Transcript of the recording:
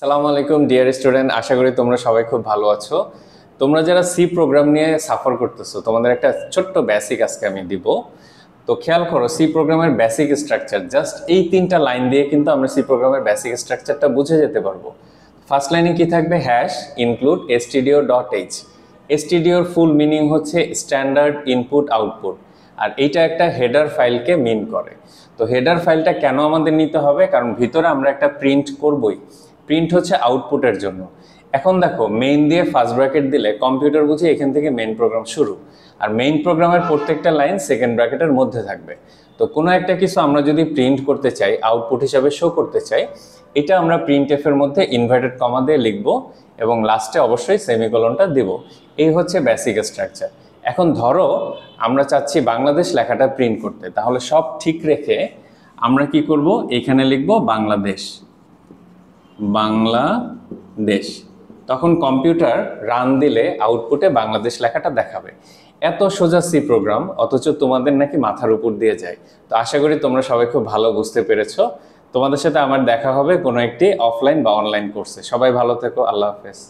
আসসালামু আলাইকুম dear student, আশা করি তোমরা সবাই খুব ভালো আছো। তোমরা যারা সি প্রোগ্রাম নিয়ে সাফার করতেছো, তোমাদের একটা ছোট্ট বেসিক আজকে আমি দিব। তো খেয়াল করো, সি প্রোগ্রামের বেসিক স্ট্রাকচার জাস্ট এই তিনটা লাইন দিয়ে কিন্তু আমরা সি প্রোগ্রামের বেসিক স্ট্রাকচারটা বুঝে যেতে পারবো। ফার্স্ট লাইনে কি থাকবে? Hash include stdio.h। stdio full meaning হচ্ছে স্ট্যান্ডার্ড ইনপুট আউটপুট, আর এইটা একটা হেডার ফাইলকে মিন করে। তো হেডার ফাইলটা কেন আমাদের নিতে হবে? কারণ ভিতরে আমরা একটা প্রিন্ট করবই। প্রিন্ট হচ্ছে আউটপুটের জন্য। এখন দেখো, মেইন দিয়ে ফার্স্ট ব্র্যাকেট দিলে কম্পিউটার বুঝে এখান থেকে মেইন প্রোগ্রাম শুরু, আর মেইন প্রোগ্রামের প্রত্যেকটা লাইন সেকেন্ড ব্র্যাকেটের মধ্যে থাকবে। তো কোনো একটা কিছু আমরা যদি প্রিন্ট করতে চাই, আউটপুট হিসাবে শো করতে চাই, এটা আমরা প্রিন্ট এফের মধ্যে ইনভার্টেড কমা দিয়ে লিখবো এবং লাস্টে অবশ্যই সেমিকোলনটা দিব। এই হচ্ছে বেসিক স্ট্রাকচার। এখন ধরো আমরা চাচ্ছি বাংলাদেশ লেখাটা প্রিন্ট করতে, তাহলে সব ঠিক রেখে আমরা কি করব? এখানে লিখবো বাংলাদেশ, বাংলাদেশ। তখন কম্পিউটার রান দিলে আউটপুটে বাংলাদেশ লেখাটা দেখাবে। এত সোজা সি প্রোগ্রাম, অথচ তোমাদের নাকি মাথার উপর দিয়ে যায়। তো আশা করি তোমরা সবাই খুব ভালো বুঝতে পেরেছো। তোমাদের সাথে আমার দেখা হবে কোনো একটি অফলাইন বা অনলাইন কোর্সে। সবাই ভালো থেকো, আল্লাহ হাফেজ।